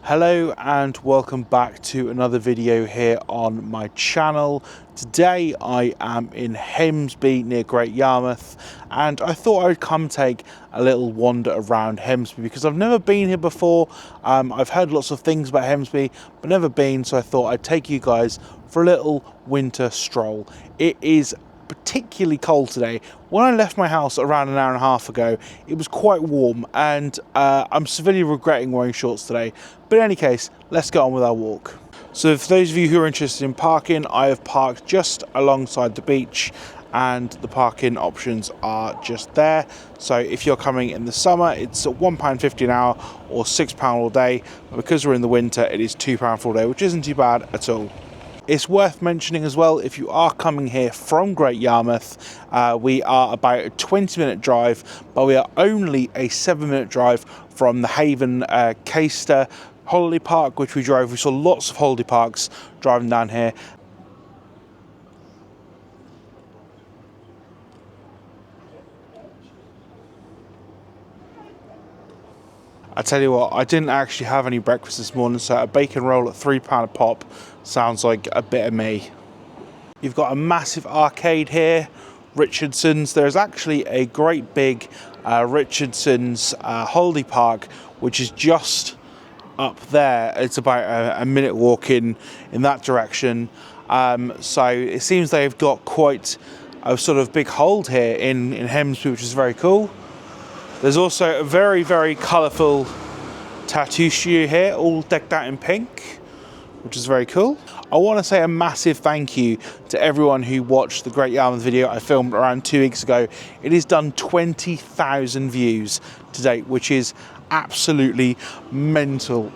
Hello and welcome back to another video here on my channel. Today I am in Hemsby near Great Yarmouth, and I thought I'd come take a little wander around Hemsby because I've never been here before. I've heard lots of things about Hemsby but never been, so I thought I'd take you guys for a little winter stroll. It is particularly cold today. When I left my house around an hour and a half ago, it was quite warm, and I'm severely regretting wearing shorts today. But in any case, let's get on with our walk. So for those of you who are interested in parking, I have parked just alongside the beach, and the parking options are just there. So if you're coming in the summer, it's £1.50 an hour or £6 all day. But because we're in the winter, it is £2 for all day, which isn't too bad at all. It's worth mentioning as well, if you are coming here from Great Yarmouth, we are about a 20-minute drive, but we are only a 7-minute drive from the Haven Caister holiday park, which we drove. We saw lots of holiday parks driving down here. I tell you what, I didn't actually have any breakfast this morning, so a bacon roll at £3 a pop sounds like a bit of me. You've got a massive arcade here, Richardson's. There's actually a great big Richardson's holiday park, which is just up there. It's about a minute walk in that direction. So it seems they've got quite a sort of big hold here in Hemsby, which is very cool. There's also a very, very colourful tattoo studio here, all decked out in pink, which is very cool. I want to say a massive thank you to everyone who watched the Great Yarmouth video I filmed around 2 weeks ago. It has done 20,000 views to date, which is absolutely mental.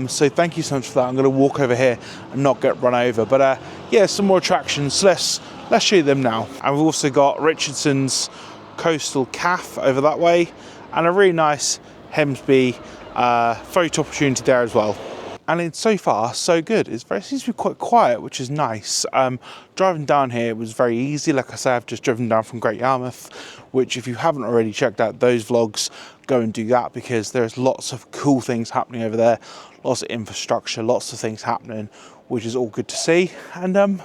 So thank you so much for that. I'm going to walk over here and not get run over. But yeah, some more attractions. Let's show you them now. And we've also got Richardson's Coastal Cafe over that way, and a really nice Hemsby photo opportunity there as well. And it's so far so good. It seems to be quite quiet, which is nice. Driving down here was very easy. Like I say, I've just driven down from Great Yarmouth, which if you haven't already checked out those vlogs, go and do that, because there's lots of cool things happening over there, lots of infrastructure, lots of things happening, which is all good to see. And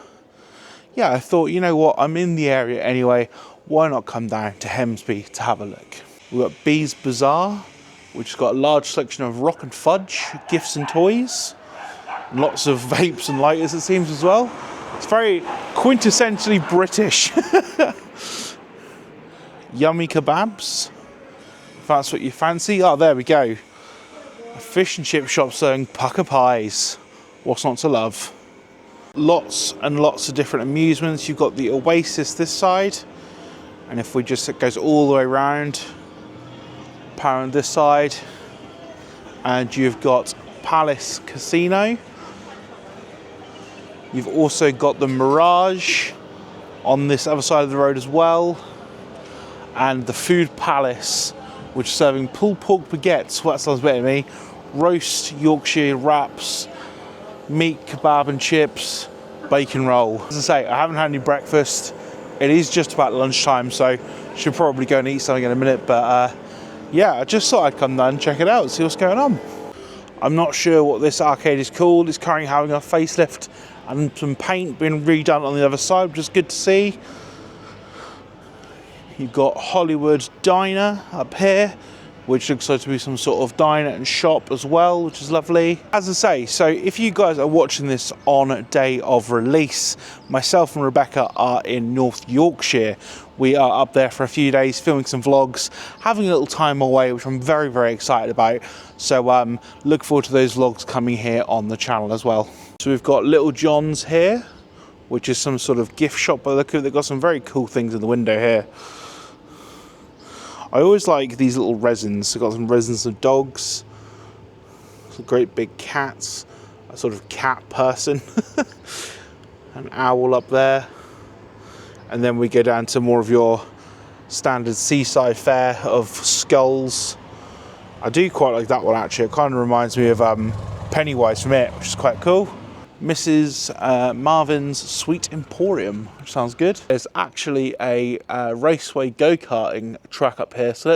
yeah, I thought, you know what, I'm in the area anyway, why not come down to Hemsby to have a look. We've got Bee's Bazaar, which has got a large selection of rock and fudge, gifts and toys. Lots of vapes and lighters, it seems, as well. It's very quintessentially British. Yummy kebabs, if that's what you fancy. Oh, there we go. A fish and chip shop selling pucker pies. What's not to love? Lots and lots of different amusements. You've got the Oasis this side, and if we just, it goes all the way around, power on this side, and you've got Palace Casino. You've also got the Mirage on this other side of the road as well, and the Food Palace, which is serving pulled pork baguettes. Well, that sounds better to me. Roast Yorkshire wraps, meat kebab and chips, bacon roll. As I say, I haven't had any breakfast. It is just about lunchtime, so should probably go and eat something in a minute. But yeah, I just thought I'd come down and check it out, see what's going on. I'm not sure what this arcade is called. It's currently having a facelift and some paint being redone on the other side, which is good to see. You've got Hollywood Diner up here, which looks like to be some sort of diner and shop as well, which is lovely. As I say, so if you guys are watching this on day of release, myself and Rebecca are in North Yorkshire. We are up there for a few days filming some vlogs, having a little time away, which I'm very, very excited about. So look forward to those vlogs coming here on the channel as well. So we've got Little John's here, which is some sort of gift shop. But look, they've got some very cool things in the window here. I always like these little resins. I've got some resins of dogs, some great big cats, a sort of cat person, an owl up there. And then we go down to more of your standard seaside fare of skulls. I do quite like that one actually. It kind of reminds me of Pennywise from It, which is quite cool. Mrs. Marvin's Sweet Emporium, which sounds good. There's actually a raceway go-karting track up here, so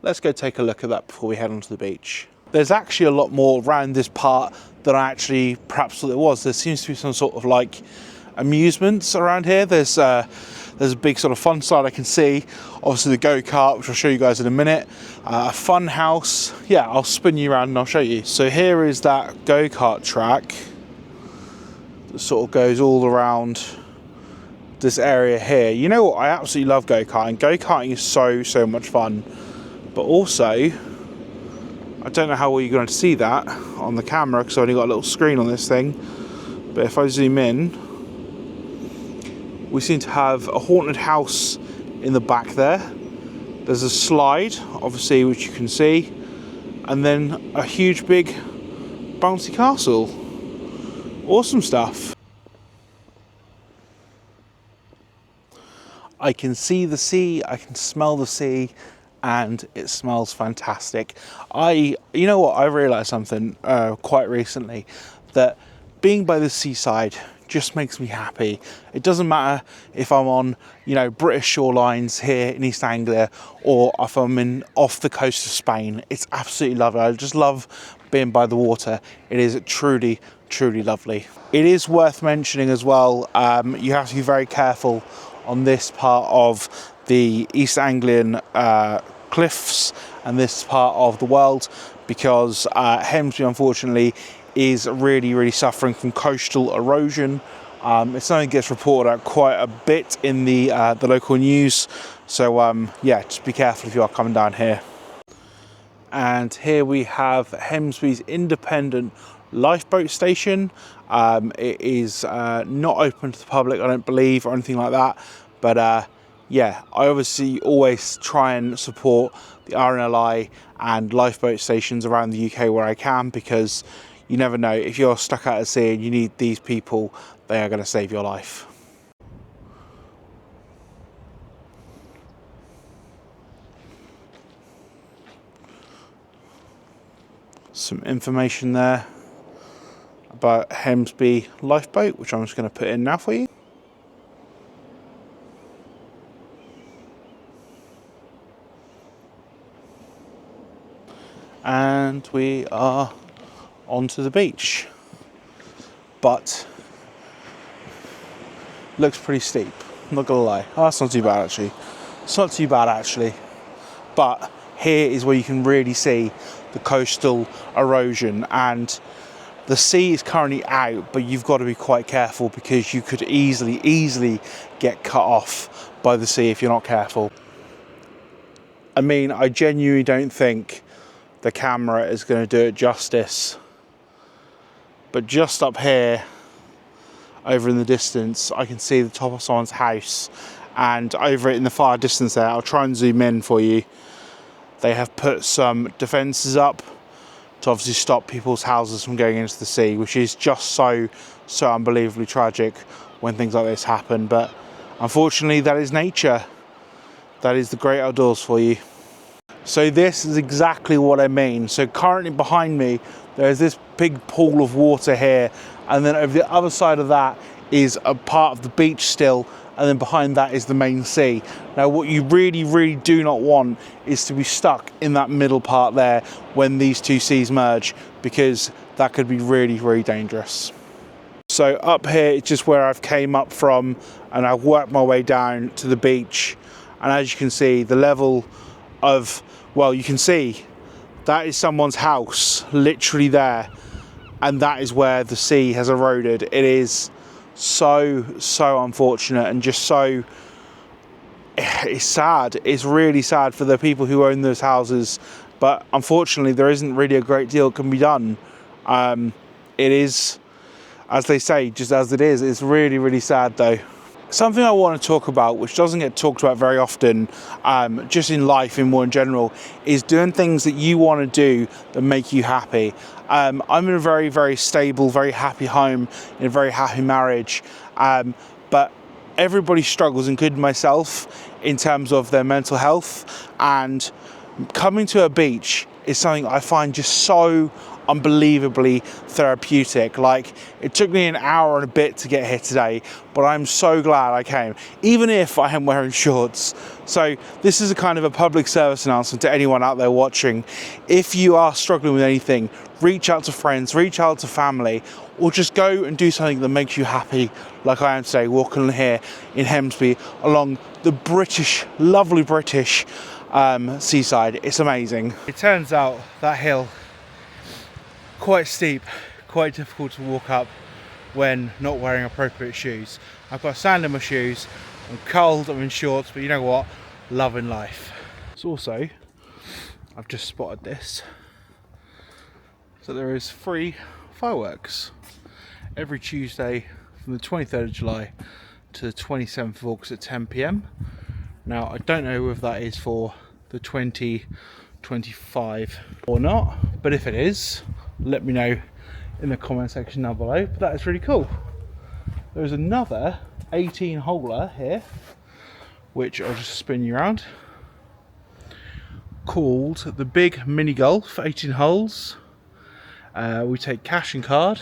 let's go take a look at that before we head onto the beach. There's actually a lot more around this part than I actually perhaps thought there was. There seems to be some sort of like amusements around here. There's a big sort of fun side I can see. Obviously the go-kart, which I'll show you guys in a minute. A fun house. Yeah, I'll spin you around and I'll show you. So here is that go-kart track that sort of goes all around this area here. You know what? I absolutely love go-karting. Go-karting is so much fun. But also, I don't know how well you're going to see that on the camera because I've only got a little screen on this thing. But if I zoom in, we seem to have a haunted house in the back there. There's a slide, obviously, which you can see. And then a huge big bouncy castle. Awesome stuff. I can see the sea, I can smell the sea, and it smells fantastic. You know what, I realised something quite recently, that being by the seaside just makes me happy. It doesn't matter if I'm on, you know, British shorelines here in East Anglia, or if I'm off the coast of Spain. It's absolutely lovely. I just love being by the water. It is truly lovely. It is worth mentioning as well, you have to be very careful on this part of the East Anglian cliffs and this part of the world, because Hemsby unfortunately is really suffering from coastal erosion. It's something that gets reported out quite a bit in the local news, so yeah, just be careful if you are coming down here. And here we have Hemsby's independent lifeboat station. It is not open to the public, I don't believe, or anything like that, but yeah, I obviously always try and support the RNLI and lifeboat stations around the UK where I can, because you never know, if you're stuck out at sea and you need these people, they are going to save your life. Some information there about Hemsby lifeboat, which I'm just going to put in now for you. And we are onto the beach, but looks pretty steep, I'm not gonna lie. Oh, that's not too bad actually. It's not too bad actually, but here is where you can really see the coastal erosion, and the sea is currently out, but you've got to be quite careful because you could easily get cut off by the sea if you're not careful. I mean, I genuinely don't think the camera is going to do it justice, but just up here over in the distance I can see the top of someone's house, and over it in the far distance there, I'll try and zoom in for you, they have put some defences up to obviously stop people's houses from going into the sea, which is just so unbelievably tragic when things like this happen. But unfortunately, that is nature. That is the great outdoors for you. So this is exactly what I mean. So currently behind me, there's this big pool of water here, and then over the other side of that is a part of the beach still, and then behind that is the main sea. Now what you really do not want is to be stuck in that middle part there when these two seas merge, because that could be really dangerous. So up here it's just where I've came up from, and I've worked my way down to the beach, and as you can see, the level of, well, you can see that is someone's house literally there, and that is where the sea has eroded. It is so unfortunate, and just so, it's sad. It's really sad for the people who own those houses, but unfortunately there isn't really a great deal that can be done. It is, as they say, just as it is. It's really sad though. Something I want to talk about, which doesn't get talked about very often, just in life in more in general, is doing things that you want to do that make you happy. I'm in a very stable, very happy home, in a very happy marriage, but everybody struggles, including myself, in terms of their mental health, and coming to a beach is something I find just so unbelievably therapeutic. Like, it took me an hour and a bit to get here today, but I'm so glad I came, even if I am wearing shorts. So this is a kind of a public service announcement to anyone out there watching. If you are struggling with anything, reach out to friends, reach out to family, or just go and do something that makes you happy, like I am today, walking here in Hemsby along the British, lovely British seaside. It's amazing. It turns out that hill, quite steep, quite difficult to walk up when not wearing appropriate shoes. I've got sand in my shoes, I'm cold, I'm in shorts, but you know what? Loving life. So also, I've just spotted this. So there is free fireworks every Tuesday from the 23rd of July to the 27th of August at 10 PM. Now, I don't know if that is for the 2025 or not, but if it is, let me know in the comment section down below. But that is really cool. There's another 18-holer here, which I'll just spin you around, called the Big Mini Golf, 18 holes. We take cash and card.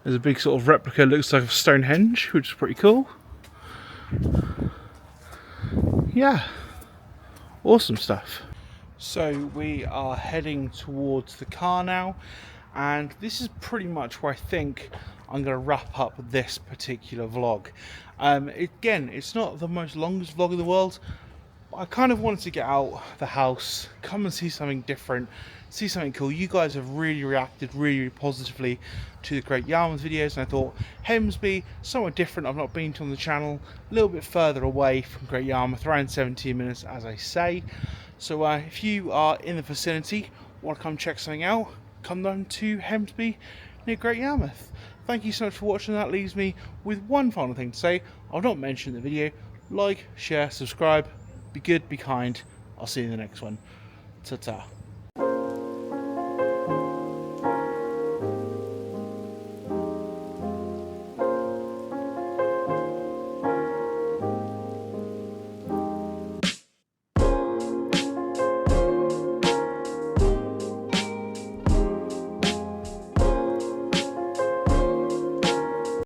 There's a big sort of replica, looks like a Stonehenge, which is pretty cool. Yeah, awesome stuff. So we are heading towards the car now, and this is pretty much where I think I'm going to wrap up this particular vlog. Again, it's not the most longest vlog in the world. I kind of wanted to get out the house, come and see something different, see something cool. You guys have really reacted really positively to the Great Yarmouth videos, and I thought Hemsby, somewhat different. I've not been to on the channel, a little bit further away from Great Yarmouth, around 17 minutes as I say. So if you are in the vicinity, want to come check something out, come down to Hemsby near Great Yarmouth. Thank you so much for watching. That leaves me with one final thing to say. I've not mentioned in the video. Like, share, subscribe. Be good, be kind. I'll see you in the next one. Ta-ta.